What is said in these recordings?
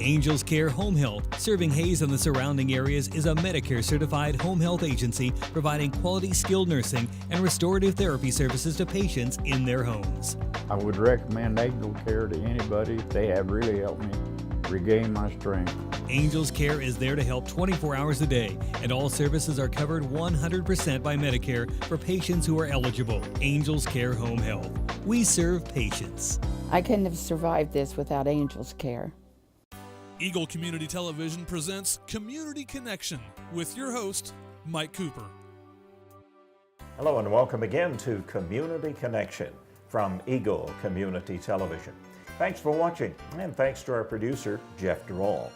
Angels Care Home Health, serving Hayes and the surrounding areas, is a Medicare-certified home health agency providing quality skilled nursing and restorative therapy services to patients in their homes. I would recommend Angel Care to anybody. They have really helped me regain my strength. Angels Care is there to help 24 hours a day, and all services are covered 100% by Medicare for patients who are eligible. Angels Care Home Health. We serve patients. I couldn't have survived this without Angels Care. Eagle Community Television presents Community Connection with your host, Mike Cooper. Hello and welcome again to Community Connection from Eagle Community Television. Thanks for watching, and thanks to our producer, Jeff Durall.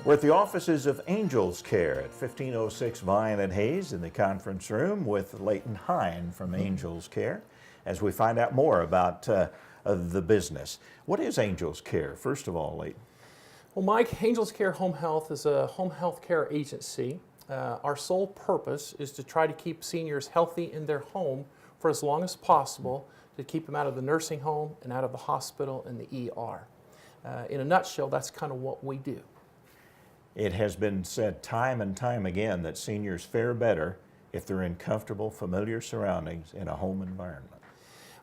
We're at the offices of Angels Care at 1506 Vine and Hayes in the conference room with Layton Hein from Angels Care as we find out more about the business. What is Angels Care, first of all, Layton? Well, Mike, Angels Care Home Health is a home health care agency. Our sole purpose is to try to keep seniors healthy in their home for as long as possible, to keep them out of the nursing home and out of the hospital and the ER. In a nutshell, that's kind of what we do. It has been said time and time again that seniors fare better if they're in comfortable, familiar surroundings in a home environment.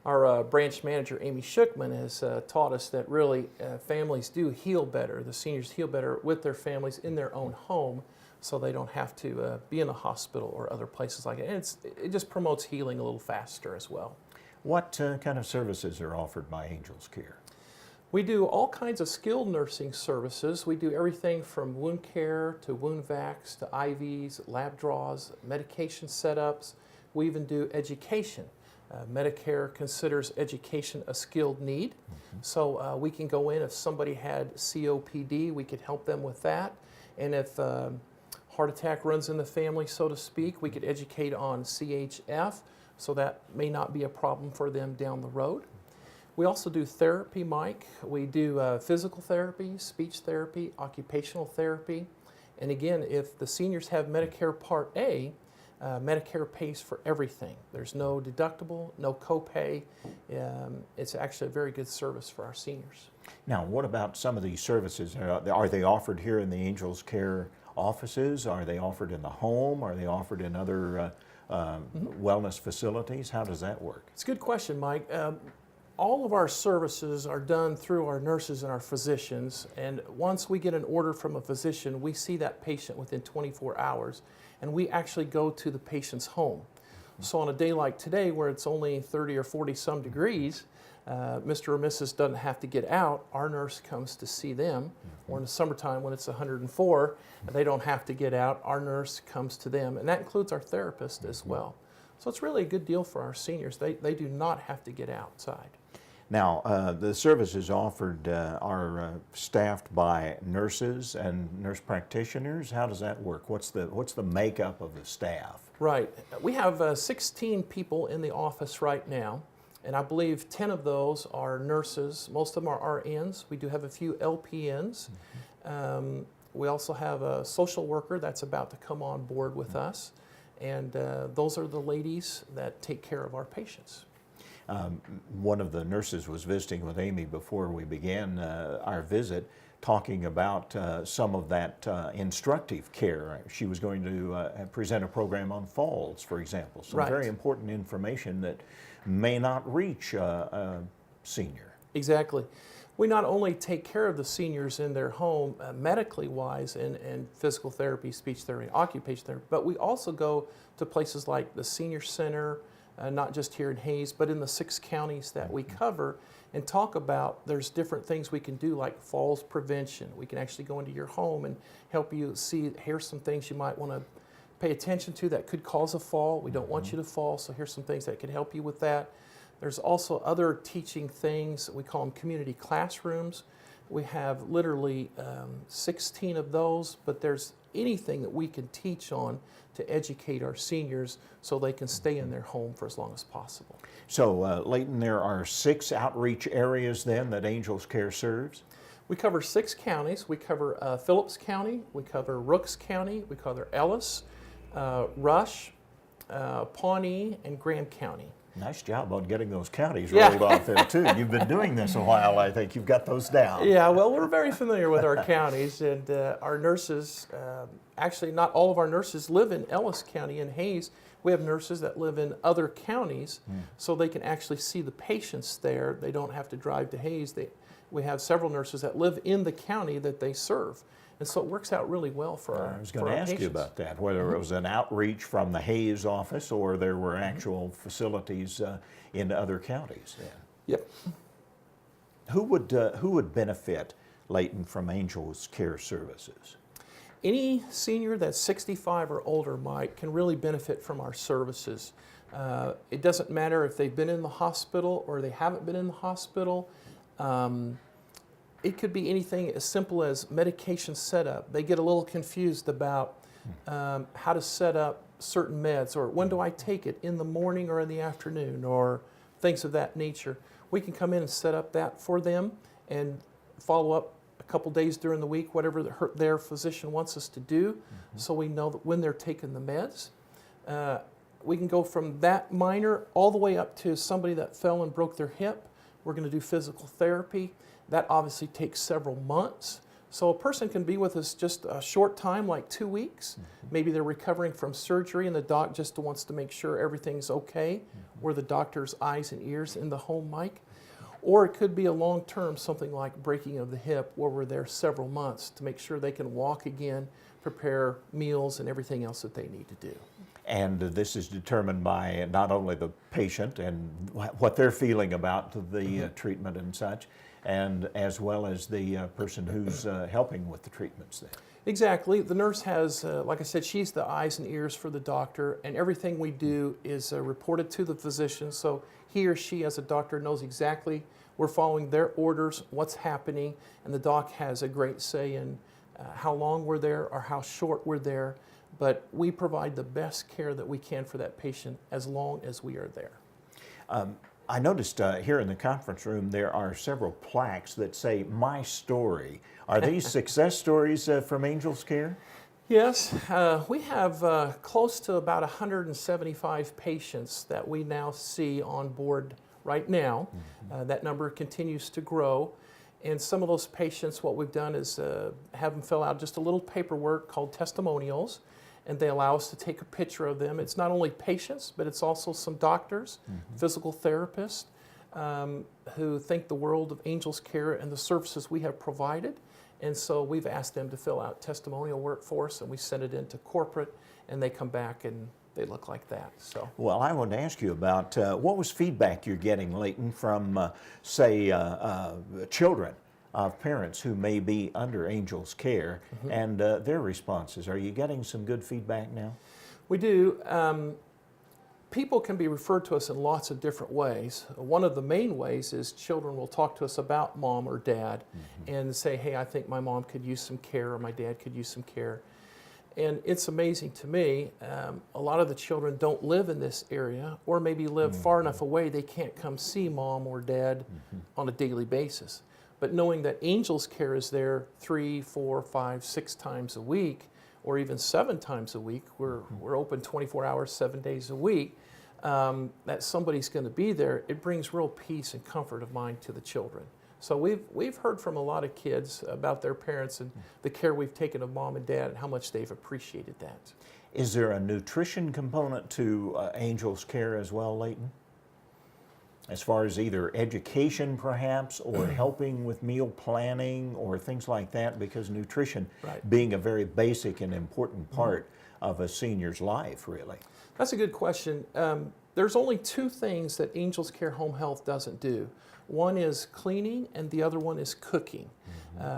Our branch manager, Amy Shookman, has taught us that really families do heal better. The seniors heal better with their families in their own home, so they don't have to be in the hospital or other places like it. And it just promotes healing a little faster as well. What kind of services are offered by Angels Care? We do all kinds of skilled nursing services. We do everything from wound care to wound vacs to IVs, lab draws, medication setups. We even do education. Medicare considers education a skilled need, so we can go in if somebody had COPD, we could help them with that. And if heart attack runs in the family, so to speak, we could educate on CHF, so that may not be a problem for them down the road. We also do therapy, Mike. We do physical therapy, speech therapy, occupational therapy. And again, if the seniors have Medicare Part A, Medicare pays for everything. There's no deductible, no copay. It's actually a very good service for our seniors. Now, what about some of these services? Are they offered here in the Angels Care offices? Are they offered in the home? Are they offered in other wellness facilities? How does that work? It's a good question, Mike. All of our services are done through our nurses and our physicians, and once we get an order from a physician, we see that patient within 24 hours, and we actually go to the patient's home. So on a day like today, where it's only 30 or 40 some degrees, Mr. or Mrs. doesn't have to get out. Our nurse comes to see them. Or in the summertime when it's 104, they don't have to get out. Our nurse comes to them, and that includes our therapist as well. So it's really a good deal for our seniors. They do not have to get outside. Now, the services offered are staffed by nurses and nurse practitioners. How does that work? What's the makeup of the staff? Right. We have 16 people in the office right now, and I believe 10 of those are nurses. Most of them are RNs. We do have a few LPNs. We also have a social worker that's about to come on board with us, and those are the ladies that take care of our patients. One of the nurses was visiting with Amy before we began our visit, talking about some of that instructive care. She was going to present a program on falls, for example. Some Right. very important information that may not reach a senior. Exactly. We not only take care of the seniors in their home medically wise and physical therapy, speech therapy, occupation therapy, but we also go to places like the senior center, not just here in Hayes, but in the 6 counties that we cover, and talk about there's different things we can do like falls prevention. We can actually go into your home and help you see, here's some things you might want to pay attention to that could cause a fall. We don't want you to fall, so here's some things that can help you with that. There's also other teaching things, we call them community classrooms. We have literally 16 of those, but there's anything that we can teach on to educate our seniors so they can stay in their home for as long as possible. So, Layton, there are 6 outreach areas then that Angels Care serves? We cover 6 counties. We cover Phillips County, we cover Rooks County, we cover Ellis, Rush, Pawnee, and Graham County. Nice job on getting those counties Yeah. rolled off there too. You've been doing this a while, I think. You've got those down. Yeah, well, we're very familiar with our counties, and our nurses, actually not all of our nurses live in Ellis County in Hayes. We have nurses that live in other counties, so they can actually see the patients there. They don't have to drive to Hayes. We have several nurses that live in the county that they serve. And so it works out really well for our I was going for to our ask you patients. about that, whether it was an outreach from the Hayes office or there were actual facilities in other counties. Yep. Who would benefit, Layton, from Angels Care Services? Any senior that's 65 or older, Mike, can really benefit from our services. It doesn't matter if they've been in the hospital or they haven't been in the hospital. It could be anything as simple as medication setup. They get a little confused about how to set up certain meds, or when do I take it, in the morning or in the afternoon, or things of that nature. We can come in and set up that for them and follow up a couple days during the week, whatever their physician wants us to do, so we know that when they're taking the meds. We can go from that minor all the way up to somebody that fell and broke their hip. We're going to do physical therapy. That obviously takes several months. So a person can be with us just a short time, like 2 weeks. Maybe they're recovering from surgery and the doc just wants to make sure everything's okay. We're the doctor's eyes and ears in the home, Mike. Or it could be a long-term, something like breaking of the hip, where we're there several months to make sure they can walk again, prepare meals and everything else that they need to do. And this is determined by not only the patient and what they're feeling about the treatment and such, and as well as the person who's helping with the treatments then. Exactly. The nurse has, like I said, she's the eyes and ears for the doctor, and everything we do is reported to the physician, so he or she as a doctor knows exactly we're following their orders, what's happening, and the doc has a great say in how long we're there or how short we're there, but we provide the best care that we can for that patient as long as we are there. I noticed here in the conference room there are several plaques that say "My Story." Are these success stories from Angels Care? Yes, we have close to about 175 patients that we now see on board right now. That number continues to grow. And some of those patients, what we've done is have them fill out just a little paperwork called testimonials, and they allow us to take a picture of them. It's not only patients, but it's also some doctors, physical therapists, who think the world of Angels Care and the services we have provided. And so we've asked them to fill out testimonial work for us, and we send it into corporate, and they come back and they look like that. So. Well, I wanted to ask you about what was feedback you're getting, Layton, from, say, children of parents who may be under Angels Care and their responses. Are you getting some good feedback now? We do. People can be referred to us in lots of different ways. One of the main ways is children will talk to us about mom or dad and say, hey, I think my mom could use some care or my dad could use some care. And it's amazing to me, a lot of the children don't live in this area or maybe live far enough away they can't come see mom or dad on a daily basis. But knowing that Angels Care is there 3, 4, 5, 6 times a week, or even 7 times a week, we're open 24 hours, 7 days a week, that somebody's going to be there, it brings real peace and comfort of mind to the children. So we've heard from a lot of kids about their parents and the care we've taken of mom and dad and how much they've appreciated that. Is there a nutrition component to Angels Care as well, Layton? As far as either education perhaps or helping with meal planning or things like that, because nutrition being a very basic and important part of a senior's life, really. That's a good question. There's only 2 things that Angels Care Home Health doesn't do. One is cleaning and the other one is cooking.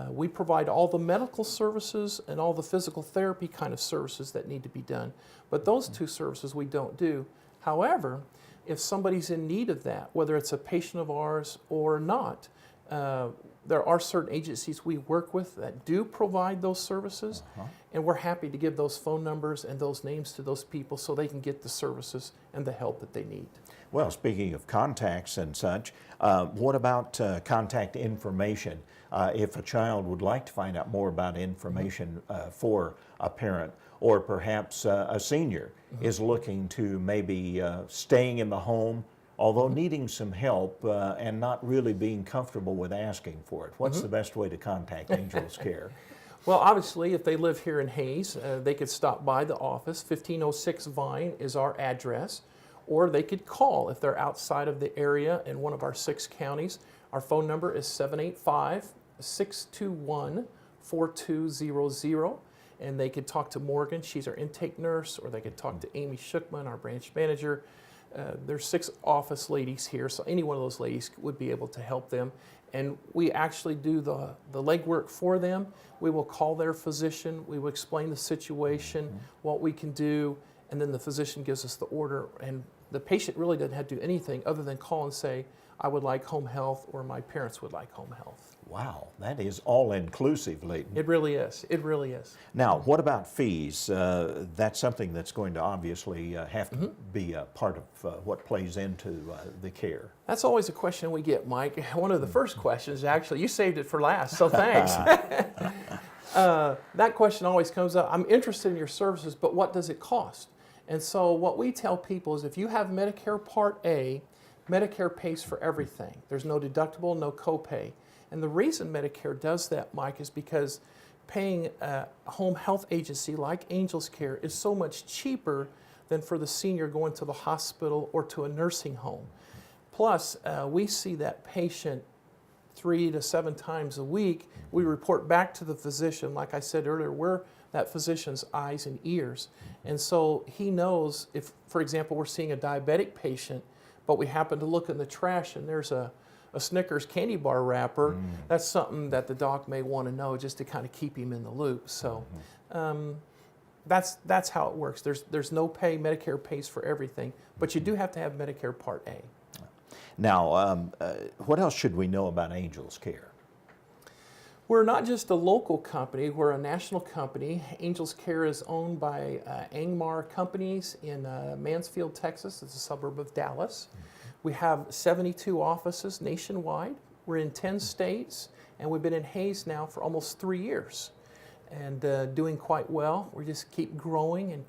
We provide all the medical services and all the physical therapy kind of services that need to be done, but those 2 services we don't do. However, if somebody's in need of that, whether it's a patient of ours or not, there are certain agencies we work with that do provide those services, and we're happy to give those phone numbers and those names to those people so they can get the services and the help that they need. Well, speaking of contacts and such, what about contact information? If a child would like to find out more about information for a parent, or perhaps a senior is looking to maybe staying in the home although needing some help and not really being comfortable with asking for it. What's the best way to contact Angels Care? Well, obviously, if they live here in Hayes, they could stop by the office. 1506 Vine is our address. Or they could call if they're outside of the area in one of our 6 counties. Our phone number is 785-621-4200. And they could talk to Morgan, she's our intake nurse, or they could talk to Amy Shookman, our branch manager. There's 6 office ladies here, so any one of those ladies would be able to help them. And we actually do the legwork for them. We will call their physician, we will explain the situation, what we can do, and then the physician gives us the order. And the patient really doesn't have to do anything other than call and say, I would like home health, or my parents would like home health. Wow, that is all-inclusive, Layton. It really is. It really is. Now, what about fees? That's something that's going to obviously have to be a part of what plays into the care. That's always a question we get, Mike. One of the first questions, actually, you saved it for last, so thanks. That question always comes up. I'm interested in your services, but what does it cost? And so what we tell people is if you have Medicare Part A, Medicare pays for everything. There's no deductible, no copay. And the reason Medicare does that, Mike, is because paying a home health agency like Angels Care is so much cheaper than for the senior going to the hospital or to a nursing home. Plus, we see that patient 3 to 7 times a week. We report back to the physician. Like I said earlier, we're that physician's eyes and ears. And so he knows if, for example, we're seeing a diabetic patient, but we happen to look in the trash and there's a Snickers candy bar wrapper, that's something that the doc may want to know just to kind of keep him in the loop. So that's how it works. There's no pay. Medicare pays for everything, but you do have to have Medicare Part A. Now, what else should we know about Angels Care? We're not just a local company, we're a national company. Angels Care is owned by Angmar Companies in Mansfield, Texas. It's a suburb of Dallas. We have 72 offices nationwide. We're in 10 states, and we've been in Hayes now for almost 3 years and doing quite well. We just keep growing and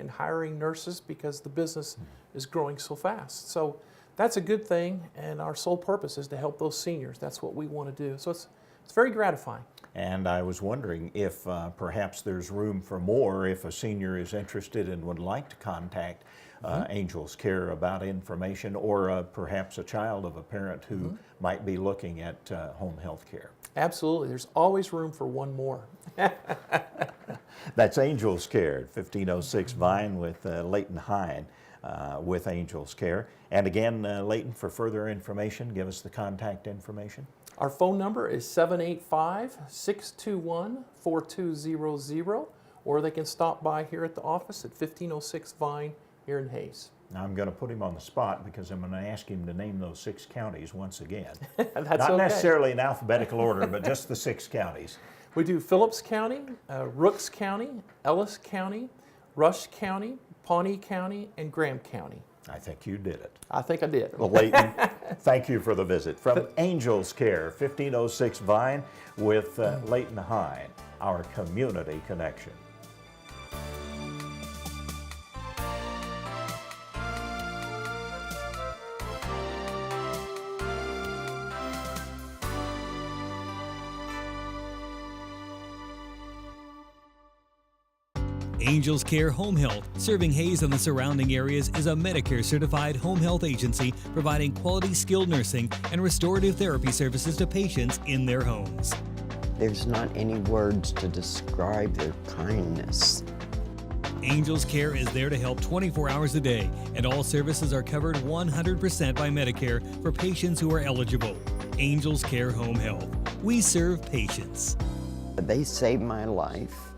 hiring nurses because the business is growing so fast. So that's a good thing, and our sole purpose is to help those seniors. That's what we want to do. So it's very gratifying. And I was wondering if perhaps there's room for more if a senior is interested and would like to contact Angels Care about information, or perhaps a child of a parent who might be looking at home health care. Absolutely. There's always room for one more. That's Angels Care, 1506 Vine with Layton Hein with Angels Care. And again, Layton, for further information, give us the contact information. Our phone number is 785-621-4200, or they can stop by here at the office at 1506 Vine here in Hayes. Now I'm going to put him on the spot because I'm going to ask him to name those 6 counties once again. That's Not okay. necessarily in alphabetical order, but just the 6 counties. We do Phillips County, Rooks County, Ellis County, Rush County, Pawnee County, and Graham County. I think you did it. I think I did. Well, Layton, thank you for the visit. From Angels Care, 1506 Vine with Layton Hein, our community connection. Angels Care Home Health, serving Hayes and the surrounding areas, is a Medicare-certified home health agency providing quality skilled nursing and restorative therapy services to patients in their homes. There's not any words to describe their kindness. Angels Care is there to help 24 hours a day, and all services are covered 100% by Medicare for patients who are eligible. Angels Care Home Health. We serve patients. They saved my life.